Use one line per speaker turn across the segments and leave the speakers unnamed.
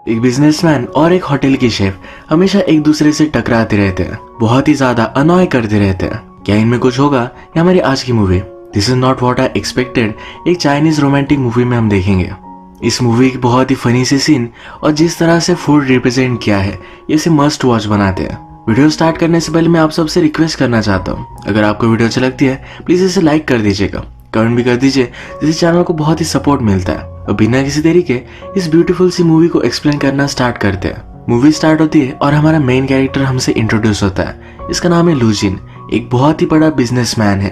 एक बिजनेसमैन और एक होटल की शेफ हमेशा एक दूसरे से टकराते रहते हैं, बहुत ही ज्यादा अनॉय करते रहते हैं। क्या इनमें कुछ होगा? ये हमारी आज की movie this is not what I expected एक चाइनीज रोमांटिक मूवी में हम देखेंगे। इस मूवी की बहुत ही फनी सी सीन और जिस तरह से फूड रिप्रेजेंट किया है ये इसे मस्ट वॉच बनाते हैं। वीडियो स्टार्ट करने से पहले मैं आप सबसे रिक्वेस्ट करना चाहता हूँ, अगर आपको वीडियो अच्छी लगती है प्लीज इसे लाइक कर दीजिएगा, कमेंट भी कर दीजिए, जिससे चैनल को बहुत ही सपोर्ट मिलता है। और बिना किसी देरी के इस ब्यूटीफुल सी मूवी को एक्सप्लेन करना स्टार्ट करते हैं। मूवी स्टार्ट होती है और हमारा मेन कैरेक्टर हमसे इंट्रोड्यूस होता है। इसका नाम है लूजिन, एक बहुत ही बड़ा बिजनेसमैन है।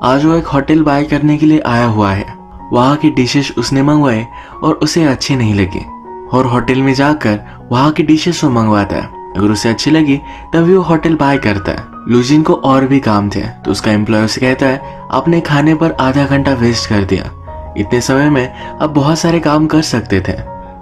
आज वो एक होटल बाय करने के लिए आया हुआ है। वहाँ की डिशेस उसने मंगवाए और उसे अच्छी नहीं लगी और होटल में जाकर वहाँ की डिशेस वो मंगवाता है। अगर उसे अच्छी लगी तभी वो होटल बाय करता है। लूजिन को और भी काम थे तो उसका एम्प्लॉय उसे कहता है आपने खाने पर आधा घंटा वेस्ट कर दिया, इतने समय में आप बहुत सारे काम कर सकते थे।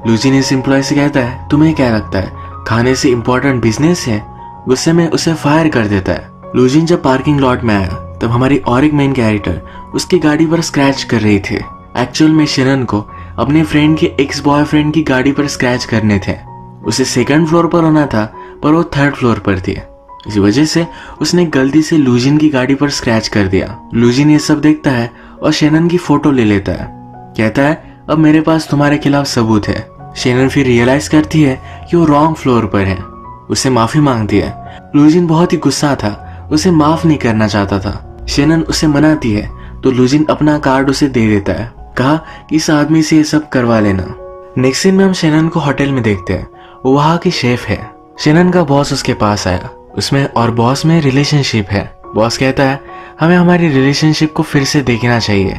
लूजिन इस एम्प्लॉय से कहता है तुम्हें क्या लगता है खाने से इम्पोर्टेंट बिजनेस है? गुस्से में उसे फायर कर देता है। लूजिन जब पार्किंग लॉट में आया तब हमारी और एक मेन कैरेक्टर उसकी गाड़ी पर स्क्रैच कर रही थी। एक्चुअल में शेनन को अपने फ्रेंड के एक्स बॉयफ्रेंड की गाड़ी पर स्क्रैच करने थे। उसे सेकंड फ्लोर पर होना था पर वो थर्ड फ्लोर पर थी, इसी वजह से उसने गलती से लूजिन की गाड़ी पर स्क्रैच कर दिया। लूजिन ये सब देखता है और शेनन की फोटो ले लेता है। कहता है अब मेरे पास तुम्हारे खिलाफ सबूत है। शेनन फिर रियलाइज करती है कि वो रॉन्ग फ्लोर पर है, उससे माफी मांगती है। लूजिन बहुत ही गुस्सा था, उसे माफ नहीं करना चाहता था। शेनन उसे मनाती है तो लूजिन अपना कार्ड उसे दे देता है, कहा कि इस आदमी से ये सब करवा लेना। नेक्स्ट सीन में हम शेनन को होटल में देखते हैं। वो वहाँ की शेफ है। शेनन का बॉस उसके पास आया, उसमें और बॉस में रिलेशनशिप है। बॉस कहता है हमें हमारी रिलेशनशिप को फिर से देखना चाहिए।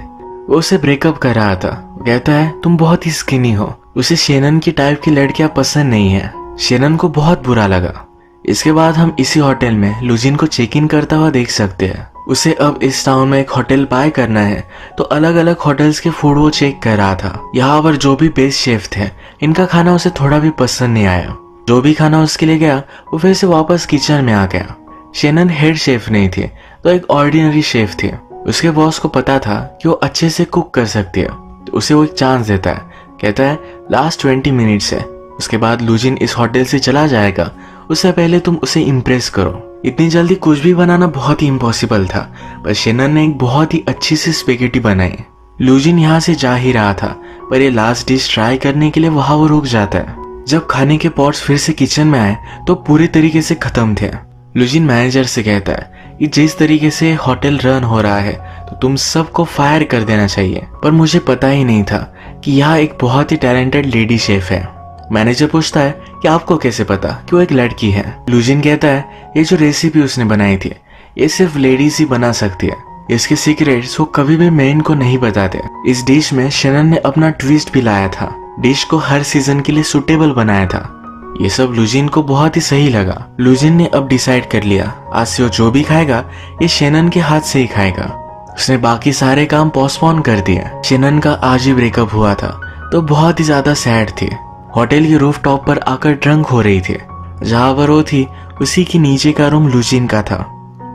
वो उसे ब्रेकअप कर रहा था। कहता है तुम बहुत ही स्किनी हो, उसे शेनन की टाइप की लड़कियां पसंद नहीं है। शेनन को बहुत बुरा लगा। इसके बाद हम इसी होटल में लूजिन को चेक इन करता हुआ देख सकते हैं। उसे अब इस टाउन में एक होटल बाय करना है तो अलग अलग होटल्स के फूड वो चेक कर रहा था। यहाँ पर जो भी बेस्ट शेफ थे इनका खाना उसे थोड़ा भी पसंद नहीं आया। जो भी खाना उसके लिए गया वो फिर से वापस किचन में आ गया। शेनन हेड शेफ नहीं थी तो एक ऑर्डिनरी शेफ थी। उसके बॉस को पता था कि वो अच्छे से कुक कर सकती है तो उसे वो एक चांस देता है। कहता है लास्ट 20 मिनट्स है, उसके बाद लूजिन इस होटल से चला जाएगा, उससे पहले तुम उसे इम्प्रेस करो। इतनी जल्दी कुछ भी बनाना बहुत ही इम्पॉसिबल था पर शेनन ने एक बहुत ही अच्छी सी स्पेगेटी बनाई। लूजिन यहाँ से जा ही रहा था पर ये लास्ट डिश ट्राई करने के लिए वहां वो रुक जाता है। जब खाने के पॉट्स फिर से किचन में आए तो पूरे तरीके से खत्म थे। लूजिन मैनेजर से कहता है कि जिस तरीके से होटल रन हो रहा है तो तुम सबको फायर कर देना चाहिए, पर मुझे पता ही नहीं था कि यहाँ एक बहुत ही टैलेंटेड लेडी शेफ है। मैनेजर पूछता है कि आपको कैसे पता कि वो एक लड़की है? लूजिन कहता है ये जो रेसिपी उसने बनाई थी ये सिर्फ लेडीज ही बना सकती है, इसके सीक्रेट्स वो कभी भी मेन को नहीं बताते। इस डिश में शेनन ने अपना ट्विस्ट भी लाया था, डिश को हर सीजन के लिए सुटेबल बनाया था। ये सब लूजिन को बहुत ही सही लगा। लूजिन ने अब डिसाइड कर लिया आज से वो जो भी खाएगा ये शेनन के हाथ से ही खाएगा। उसने बाकी सारे काम पोस्टपोन कर दिए। शेनन का आज ही ब्रेकअप हुआ था तो बहुत ही ज्यादा सैड थी। होटल की रूफ टॉप पर आकर ड्रंक हो रही थी। जहाँ पर वो थी उसी के नीचे का रूम लूजिन का था।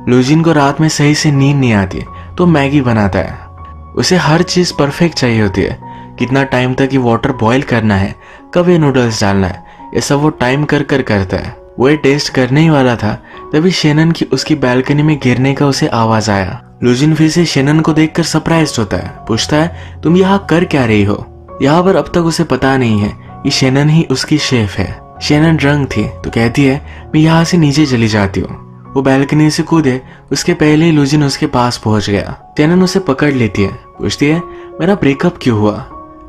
लूजिन को रात में सही से नींद नहीं आती तो मैगी बनाता है। उसे हर चीज परफेक्ट चाहिए होती है, कितना टाइम तक ये वाटर बॉईल करना है, कब ये नूडल्स डालना है, ये सब वो टाइम कर करता है। वो ये टेस्ट करने ही वाला था तभी शेनन की उसकी बालकनी में गिरने का उसे आवाज आया। लूजिन फिर से शेनन को देखकर सरप्राइज्ड होता है, पूछता है तुम यहाँ कर क्या रही हो? यहाँ पर अब तक उसे पता नहीं है कि शेनन ही उसकी शेफ है। शेनन ड्रंक थी तो कहती है मैं यहाँ से नीचे चली जाती हूँ। वो बालकनी से कूदे उसके पहले ही लूजिन उसके पास पहुंच गया। शेनन उसे पकड़ लेती है, पूछती है मेरा ब्रेकअप क्यों हुआ?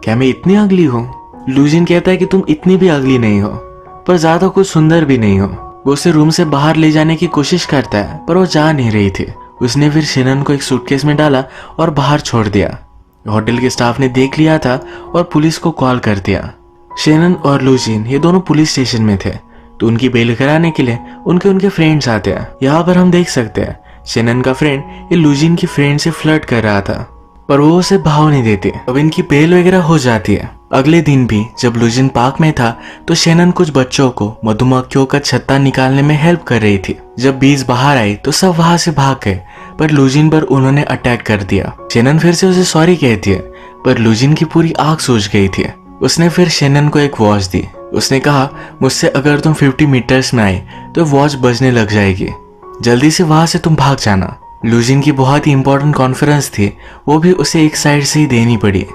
क्या मैं इतनी अगली हूँ? लूजिन कहता है कि तुम इतनी भी अगली नहीं हो पर ज्यादा कुछ सुंदर भी नहीं हो। वो उसे रूम से बाहर ले जाने की कोशिश करता है पर वो जा नहीं रही थी। उसने फिर शेनन को एक सूटकेस में डाला और बाहर छोड़ दिया। होटल के स्टाफ ने देख लिया था और पुलिस को कॉल कर दिया। शेनन और लूजिन ये दोनों पुलिस स्टेशन में थे तो उनकी बेल कराने के लिए उनके फ्रेंड्स आते हैं। यहाँ पर हम देख सकते हैं शेनन का फ्रेंड ये लूजिन की फ्रेंड से फ्लर्ट कर रहा था पर वो उसे भाव नहीं देती। अब इनकी बेल वगैरह हो जाती है। अगले दिन भी जब लूजिन पार्क में था तो शेनन कुछ बच्चों को मधुमक्खियों का छत्ता निकालने में हेल्प कर रही थी। जब बीज बाहर आई तो सब वहां से भाग गए पर लूजिन पर उन्होंने अटैक कर दिया। शेनन फिर से उसे सॉरी कहती है पर लूजिन की पूरी आंख सूज गई थी। उसने फिर शेनन को एक वॉच दी। उसने कहा, मुझसे अगर तुम 50 मीटर्स में आए तो वॉच बजने लग जाएगी, जल्दी से वहां से तुम भाग जाना। लूजिन की बहुत ही इंपॉर्टेंट कॉन्फ्रेंस थी, वो भी उसे एक साइड से ही देनी पड़ी।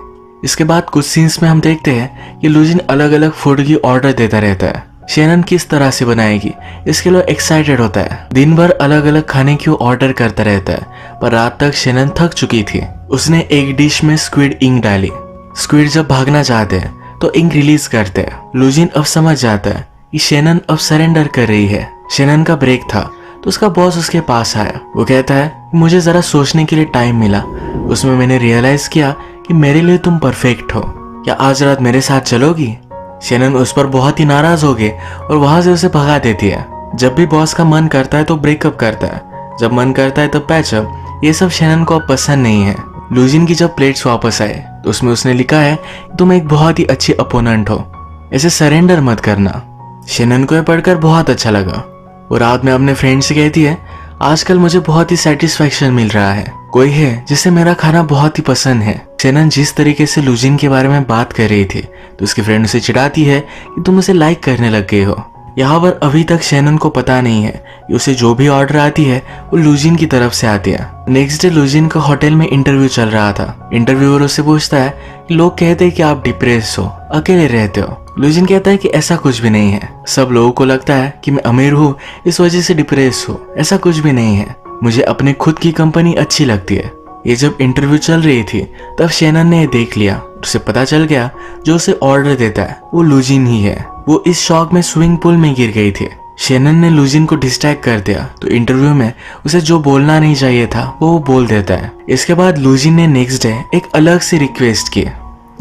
इसके बाद कुछ सीन्स में हम देखते हैं कि लूजिन अलग अलग फूड की ऑर्डर देता रहता है। शेनन किस तरह से बनाएगी इसके लिए एक्साइटेड होता है। दिन भर अलग अलग खाने की ऑर्डर करता रहता है, पर रात तक शेनन थक चुकी थी। उसने एक डिश में स्क्विड इंक डाली। स्क्विड जब भागना चाहते हैं तो इंक रिलीज करते हैं। लूजिन अब समझ जाता है कि शेनन अब सरेंडर कर रही है। शेनन का ब्रेक था तो उसका बॉस उसके पास आया। वो कहता है, मुझे जरा सोचने के लिए टाइम मिला, उसमें मैंने रियलाइज किया कि मेरे लिए तुम परफेक्ट हो, क्या आज रात मेरे साथ चलोगी? शेनन उस पर बहुत ही नाराज हो गई और वहां से उसे भगा देती है। जब भी बॉस का मन करता है तो ब्रेकअप करता है, जब मन करता है तो पैचअप। ये सब शेनन को अब पसंद नहीं है। लूजिन की जब प्लेट्स वापस आए तो उसमें उसने लिखा है, तुम एक बहुत ही अच्छी अपोनेंट हो, ऐसे सरेंडर मत करना। शेनन को यह पढ़कर बहुत अच्छा लगा। वो रात में अपने फ्रेंड से कहती है, आजकल मुझे बहुत ही सेटिस्फैक्शन मिल रहा है, कोई है जिसे मेरा खाना बहुत ही पसंद है। शेनन जिस तरीके से लूजिन के बारे में बात कर रही थी तो उसकी फ्रेंड उसे चिढ़ाती है कि तुम उसे लाइक करने लग गए हो। यहाँ पर अभी तक शेनन को पता नहीं है कि उसे जो भी ऑर्डर आती है वो लूजिन की तरफ से आती है। नेक्स्ट डे लूजिन का होटल में इंटरव्यू चल रहा था। इंटरव्यूअर उससे पूछता है कि लोग कहते हैं कि आप डिप्रेस हो, अकेले रहते हो। लूजिन कहता है कि ऐसा कुछ भी नहीं है, सब लोगों को लगता है कि मैं अमीर हूँ इस वजह से डिप्रेस हूँ, ऐसा कुछ भी नहीं है, मुझे अपनी खुद की कंपनी अच्छी लगती है। ये जब इंटरव्यू चल रही थी तब शेनन ने देख लिया, उसे पता चल गया जो उसे ऑर्डर देता है वो लूजिन ही है। वो इस शॉक में स्विमिंग पूल में गिर गई थी। शेनन ने लूजिन को डिस्ट्रैक्ट कर दिया तो इंटरव्यू में उसे जो बोलना नहीं चाहिए था वो बोल देता है। इसके बाद लूजिन ने नेक्स्ट डे एक अलग सी रिक्वेस्ट की।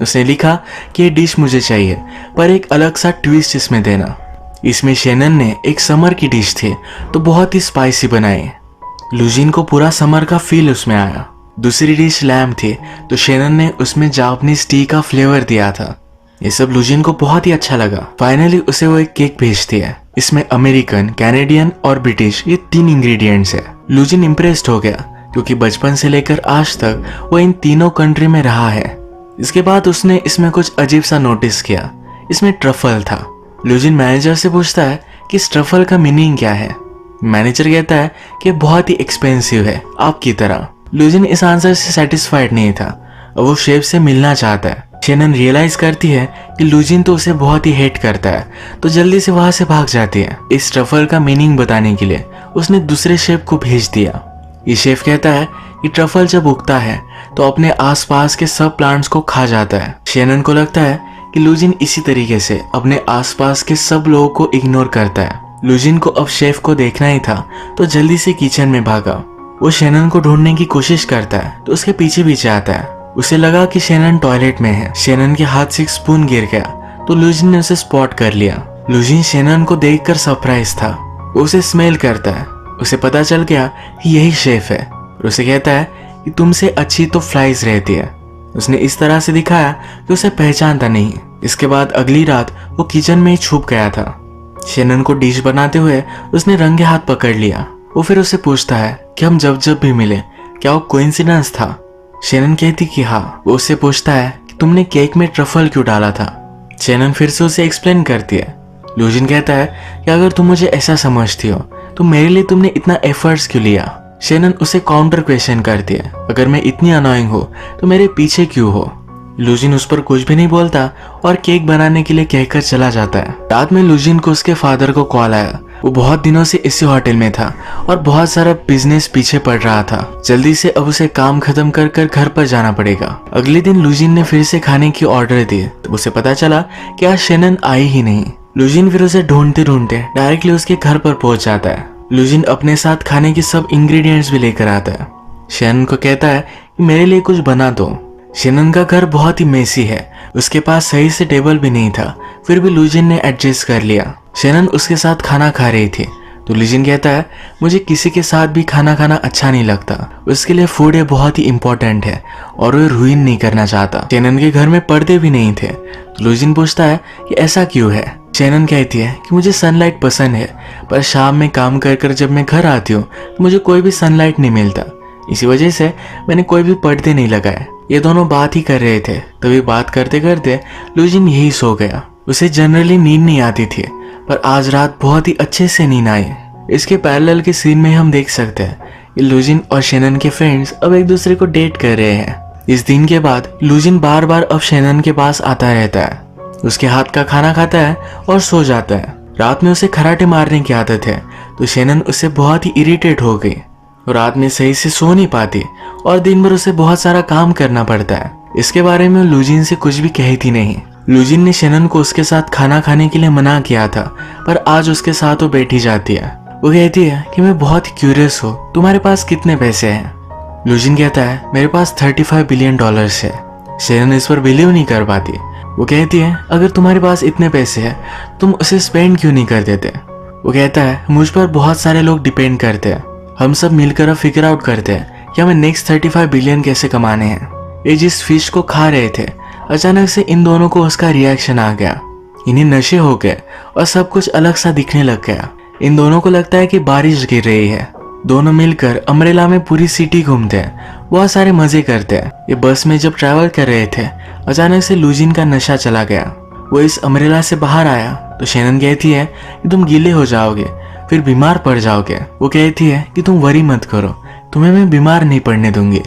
उसने लिखा कि ये डिश मुझे चाहिए पर एक अलग सा ट्विस्ट इसमें देना। इसमें शेनन ने एक समर की डिश थी तो बहुत ही स्पाइसी बनाई। लूजिन को पूरा समर का फील उसमें आया। दूसरी डिश लैम्ब थी तो शेनन ने उसमें जापानीज टी का फ्लेवर दिया था। ये सब लूजिन को बहुत ही अच्छा लगा। फाइनली उसे वो एक केक भेजती है। इसमें अमेरिकन, कैनेडियन और ब्रिटिश ये 3 इंग्रेडिएंट्स है। लूजिन इम्प्रेस्ड हो गया क्योंकि बचपन से लेकर आज तक वो इन तीनों कंट्री में रहा है। इसके बाद उसने इसमें कुछ अजीब सा नोटिस किया, इसमें ट्रफल था। लूजिन मैनेजर से पूछता है कि इस ट्रफल का मीनिंग क्या है। मैनेजर कहता है कि बहुत ही एक्सपेंसिव है आपकी तरह। लूजिन इस आंसर से सेटिस्फाइड नहीं था और वो शेफ से मिलना चाहता है। शेनन रियलाइज करती है कि लूजिन तो उसे बहुत ही हेट करता है तो जल्दी से वहां से भाग जाती है। इस ट्रफल का मीनिंग बताने के लिए उसने दूसरे शेफ को भेज दिया। ये शेफ कहता है कि ट्रफल जब उगता है तो अपने आसपास के सब प्लांट्स को खा जाता है। शेनन को लगता है कि लूजिन इसी तरीके से अपने आसपास के सब लोगों को इग्नोर करता है। लूजिन को अब शेफ को देखना ही था तो जल्दी से किचन में भागा। वो शेनन को ढूंढने की कोशिश करता है तो उसके पीछे पीछे आता है। उसे लगा कि शेनन टॉयलेट में है। शेनन के हाथ से एक स्पून गिर गया तो लूजिन ने उसे स्पॉट कर लिया। लूजिन शेनन को देखकर सरप्राइज था। वो उसे स्मेल करता है। उसे पता चल गया कि यही शेफ है और उसे कहता है कि तुमसे अच्छी तो फ्लाइज रहती है। उसने इस तरह से दिखाया कि उसे पहचानता नहीं। इसके बाद अगली रात वो किचन में ही छुप गया था। शेनन को डिश बनाते हुए उसने रंगे हाथ पकड़ लिया। वो फिर उसे पूछता है कि हम जब जब भी मिले क्या वो कोइंसिडेंस था। शेनन कहती कि हाँ। वो उससे पूछता है कि तुमने केक में ट्रफल क्यों डाला था। शेनन फिर से उसे एक्सप्लेन करती है। लूजिन कहता है कि अगर तुम मुझे ऐसा समझती हो तो मेरे लिए तुमने इतना एफर्ट्स क्यों लिया। शेनन उसे काउंटर क्वेश्चन करती है, अगर मैं इतनी अनोइंग हो तो मेरे पीछे क्यों हो। लूजिन उस पर कुछ भी नहीं बोलता और केक बनाने के लिए कहकर चला जाता है। रात में लूजिन को उसके फादर को कॉल आया। वो बहुत दिनों से इसी होटल में था और बहुत सारा बिजनेस पीछे पड़ रहा था। जल्दी से अब उसे काम खत्म कर कर घर पर जाना पड़ेगा। अगले दिन लूजिन ने फिर से खाने की ऑर्डर दी तो उसे पता चला कि आज शेनन आई ही नहीं। लूजिन फिर उसे ढूंढते ढूंढते डायरेक्टली उसके घर पर पहुंच जाता है। लूजिन अपने साथ खाने के सब इंग्रेडिएंट्स भी लेकर आता है। शेनन को कहता है कि मेरे लिए कुछ बना दो। शेनन का घर बहुत ही मेसी है, उसके पास सही से टेबल भी नहीं था, फिर भी लूजिन ने एडजस्ट कर लिया। शेनन उसके साथ खाना खा रही थी तो लूजिन कहता है मुझे किसी के साथ भी खाना खाना अच्छा नहीं लगता, उसके लिए फूड ये बहुत ही इम्पोर्टेंट है और वो रुइन नहीं करना चाहता। शेनन के घर में पर्दे भी नहीं थे तो लूजिन पूछता है कि ऐसा क्यों है। शेनन कहती है कि मुझे सनलाइट पसंद है पर शाम में काम कर कर जब मैं घर आती हूँ तो मुझे कोई भी सनलाइट नहीं मिलता, इसी वजह से मैंने कोई भी पर्दे नहीं लगाए। ये दोनों बात ही कर रहे थे, तभी बात करते करते लूजिन यही सो गया। उसे जनरली नींद नहीं आती थी, पर आज रात बहुत ही अच्छे से नींद आई। इसके पैरेलल के सीन में हम देख सकते हैं कि लूजिन और शेनन के फ्रेंड्स अब एक दूसरे को डेट कर रहे हैं। इस दिन के बाद लूजिन बार बार अब शेनन के पास आता रहता है, उसके हाथ का खाना खाता है और सो जाता है। रात में उसे खराटे मारने की आदत है, तो शेनन उससे बहुत ही इरिटेट हो गई। रात में सही से सो नहीं पाती और दिन भर उसे बहुत सारा काम करना पड़ता है। इसके बारे में लूजिन से कुछ भी कहती नहीं। लूजिन ने शेनन को उसके साथ खाना खाने के लिए मना किया था, पर आज उसके साथ वो बैठी जाती है। वो कहती है कि मैं बहुत क्यूरियस हूँ, तुम्हारे पास कितने पैसे हैं? लूजिन कहता है मेरे पास $35 बिलियन है। शेनन इस पर बिलीव नहीं कर पाती। वो कहती है अगर तुम्हारे पास इतने पैसे हैं तुम उसे स्पेंड क्यों नहीं कर देते? वो कहता है मुझ पर बहुत सारे लोग डिपेंड करते हैं, हम सब मिलकर अब फिगर आउट करते हैं कि हमें नेक्स्ट 35 बिलियन कैसे कमाने हैं। ये जिस फिश को खा रहे थे, अचानक से इन दोनों को उसका रिएक्शन आ गया। इन्हें नशे हो गए और सब कुछ अलग सा दिखने लग गया। इन दोनों को लगता है कि बारिश गिर रही है। दोनों मिलकर अम्ब्रेला में पूरी सिटी घूमते हैं, बहुत सारे मजे करते हैं। ये बस में जब ट्रैवल कर रहे थे, अचानक से लूजिन का नशा चला गया। वो इस अम्ब्रेला से बाहर आया तो शेनन कहती है कि तुम गीले हो जाओगे, फिर बीमार पड़ जाओगे। वो कहती है कि तुम वरी मत करो, तुम्हें मैं बीमार नहीं पड़ने दूंगी,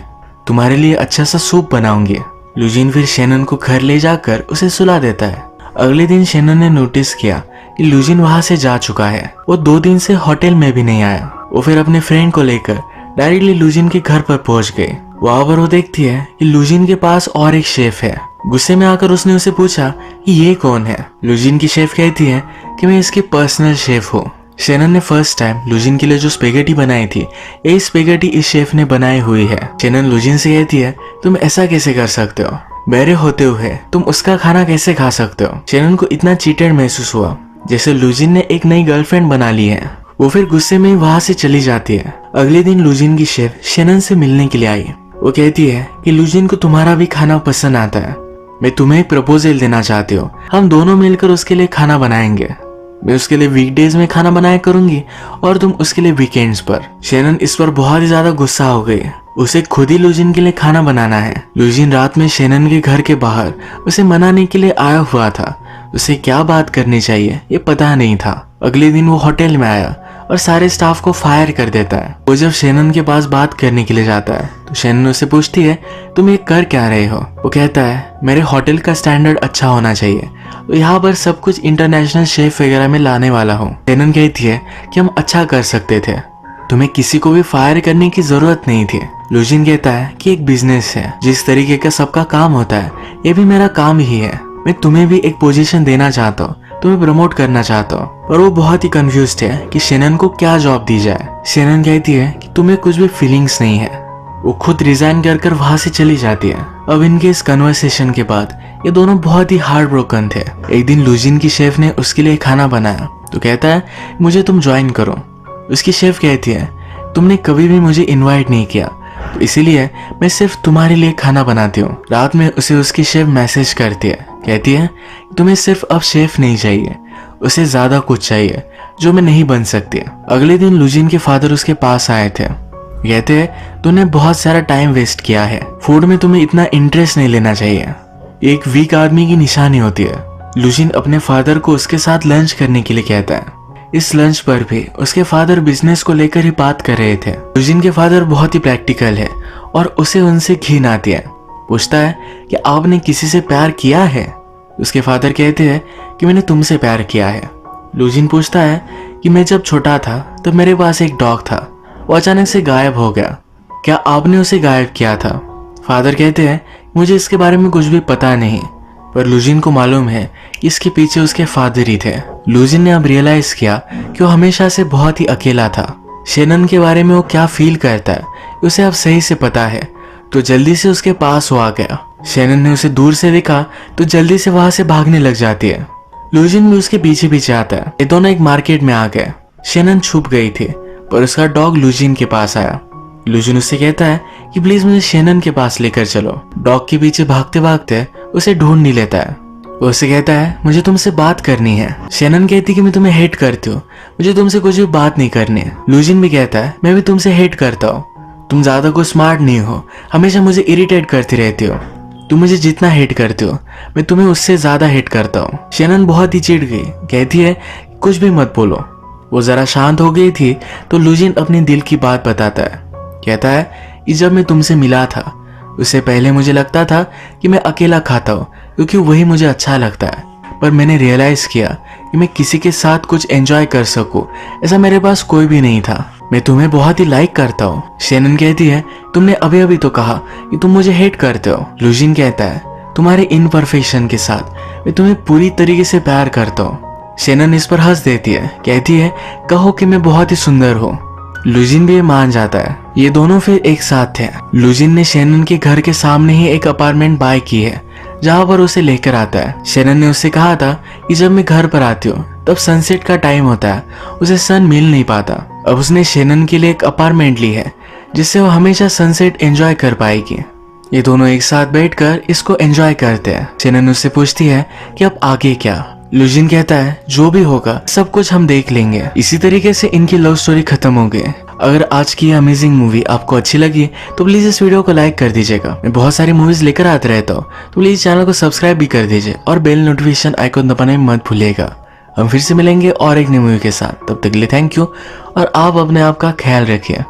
तुम्हारे लिए अच्छा सा सूप बनाऊंगी। लूजिन फिर शेनन को घर ले जाकर उसे सुला देता है। अगले दिन शेनन ने नोटिस किया कि लूजिन वहां से जा चुका है। वो 2 दिन से होटल में भी नहीं आया। वो फिर अपने फ्रेंड को लेकर डायरेक्टली लूजिन के घर पर पहुंच गई। वहां पर वो देखती है कि लूजिन के पास और एक शेफ है। गुस्से में आकर उसने उसे पूछा कि ये कौन है? लूजिन की शेफ कहती है कि मैं इसकी पर्सनल शेफ हूँ। शेनन ने फर्स्ट टाइम लूजिन के लिए जो स्पेगेटी बनाई थी, ये स्पेगेटी इस शेफ ने बनाई हुई है। शेनन लूजिन से कहती है तुम ऐसा कैसे कर सकते हो? मेरे होते हुए तुम उसका खाना कैसे खा सकते हो? शेनन को इतना चीटेड महसूस हुआ जैसे लूजिन ने एक नई गर्लफ्रेंड बना ली है। वो फिर गुस्से में वहां से चली जाती है। अगले दिन लूजिन की शेफ शेनन से मिलने के लिए आई। वो कहती है कि लूजिन को तुम्हारा भी खाना पसंद आता है, मैं तुम्हें एक प्रपोजल देना चाहती हूँ, हम दोनों मिलकर उसके लिए खाना बनाएंगे। मैं उसके लिए वीकडेज में खाना बनाया करूंगी और तुम उसके लिए वीकेंड्स पर। शेनन इस पर बहुत ही ज्यादा गुस्सा हो गई। उसे खुद ही लूजिन के लिए खाना बनाना है। लूजिन रात में शेनन के घर के बाहर उसे मनाने के लिए आया हुआ था। उसे क्या बात करनी चाहिए ये पता नहीं था। अगले दिन वो होटल में आया और सारे स्टाफ को फायर कर देता है। वो जब शेनन के पास बात करने के लिए जाता है तो शेनन उससे पूछती है तुम ये कर क्या रहे हो? वो कहता है मेरे होटल का स्टैंडर्ड अच्छा होना चाहिए, तो यहाँ पर सब कुछ इंटरनेशनल शेफ वगैरह में लाने वाला हूँ। शेनन कहती है कि हम अच्छा कर सकते थे, तुम्हें किसी को भी फायर करने की जरूरत नहीं थी। लूजिन कहता है कि एक बिजनेस है, जिस तरीके का सबका काम होता है ये भी मेरा काम ही है। मैं तुम्हें भी एक पोजीशन देना चाहता हूँ, तुम्हें प्रमोट करना चाहता हूँ। पर वो बहुत ही कंफ्यूज्ड है कि शेनन को क्या जॉब दी जाए। शेनन कहती है कि तुम्हें कुछ भी फीलिंग्स नहीं है। वो खुद रिजाइन कर वहां से चली जाती है। अब इनके इस कन्वर्सेशन के बाद ये दोनों बहुत ही हार्ट ब्रोकन थे। एक दिन लूजिन की शेफ ने उसके लिए खाना बनाया तो कहता है मुझे तुम ज्वाइन करो। उसकी शेफ कहती है तुमने कभी भी मुझे इनवाइट नहीं किया, तो इसीलिए मैं सिर्फ तुम्हारे लिए खाना बनाती हूँ। रात में उसे उसकी शेफ मैसेज करती है, कहती है तुम्हें सिर्फ अब शेफ नहीं चाहिए, उसे ज्यादा कुछ चाहिए जो मैं नहीं बन सकती। अगले दिन लूजिन के फादर उसके पास आए थे। कहते हैं तूने बहुत सारा टाइम वेस्ट किया है, फूड में तुम्हें इतना इंटरेस्ट नहीं लेना चाहिए, एक वीक आदमी की निशानी होती है। लूजिन अपने फादर को उसके साथ लंच करने के लिए कहता है। इस लंच पर भी उसके फादर बिजनेस को लेकर ही बात कर रहे थे। लूजिन के फादर बहुत ही प्रैक्टिकल है और उसे उनसे घिन आती है। पूछता है कि आपने किसी से प्यार किया है? उसके फादर कहते हैं कि मैंने तुमसे प्यार किया है। लूजिन पूछता है कि मैं जब छोटा था तब मेरे पास एक डॉग था, वो अचानक से गायब हो गया, क्या आपने उसे गायब किया था? फादर कहते हैं मुझे इसके बारे में कुछ भी पता नहीं, पर लूजिन को मालूम है कि इसके पीछे उसके फादर ही थे। लूजिन ने अब रियलाइज किया कि वो हमेशा से बहुत ही अकेला था। शेनन के बारे में वो क्या फील करता है उसे अब सही से पता है, तो जल्दी से उसके पास वो आ गया। शेनन ने उसे दूर से देखा तो जल्दी से वहां से भागने लग जाती है। लूजिन भी उसके पीछे पीछे आता है। ये दोनों एक मार्केट में आ गए। शेनन छुप गई थी पर उसका डॉग लूजिन के पास आया। लूजिन उससे कहता है कि प्लीज मुझे शेनन के पास लेकर चलो। डॉग के पीछे भागते भागते उसे ढूंढ नहीं लेता है। वो उसे कहता है मुझे तुमसे बात करनी है। शेनन कहती कि मैं तुम्हें हेट करती हूँ, मुझे तुमसे कुछ भी बात नहीं करनी है। लूजिन भी कहता है मैं भी तुमसे हेट करता हूँ, तुम ज्यादा कुछ स्मार्ट नहीं हो, हमेशा मुझे इरिटेट करती रहती हो। तुम मुझे जितना हेट करते हो मैं तुम्हें उससे ज्यादा हेट करता हूँ। शेनन बहुत ही चिढ़ गई, कहती है कुछ भी मत बोलो। वो जरा शांत हो गई थी तो लुजिन अपने दिल की बात बताता है, कहता है कि जब मैं तुमसे मिला था उससे पहले मुझे लगता था कि मैं अकेला खाता हूँ क्योंकि वही मुझे अच्छा लगता है, पर मैंने रियलाइज किया कि मैं किसी के साथ कुछ एंजॉय कर सकूं ऐसा मेरे पास कोई भी नहीं था। मैं तुम्हें बहुत ही लाइक करता हूँ। शेनन कहती है तुमने अभी अभी तो कहा कि तुम मुझे हेट करते हो। लुजिन कहता है तुम्हारे इनपरफेक्शन के साथ मैं तुम्हें पूरी तरीके से प्यार करता हूँ। शेनन इस पर हंस देती है, कहती है कहो कि मैं बहुत ही सुंदर हूँ। लुजिन भी मान जाता है। ये दोनों फिर एक साथ थे। लुजिन ने शेनन के घर के सामने ही एक अपार्टमेंट बाय की है जहां पर उसे लेकर आता है। शेनन ने उससे कहा था कि जब मैं घर पर आती हूँ तब सनसेट का टाइम होता है, उसे सन मिल नहीं पाता। अब उसने शेनन के लिए एक अपार्टमेंट ली है जिससे वो हमेशा सनसेट एंजॉय कर पाएगी। ये दोनों एक साथ बैठकर इसको एंजॉय करते हैं। शेनन उससे पूछती है कि अब आगे क्या। लुजिन कहता है जो भी होगा सब कुछ हम देख लेंगे। इसी तरीके से इनकी लव स्टोरी खत्म हो गई। अगर आज की अमेजिंग मूवी आपको अच्छी लगी तो प्लीज इस वीडियो को लाइक कर दीजिएगा। मैं बहुत सारी मूवीज लेकर आते रहता हूँ तो प्लीज चैनल को सब्सक्राइब भी कर दीजिए और बेल नोटिफिकेशन आइकन दबाना मत भूलिएगा। हम फिर से मिलेंगे और एक नई मूवी के साथ, तब तक के लिए थैंक यू और आप अपने आप का ख्याल रखिए।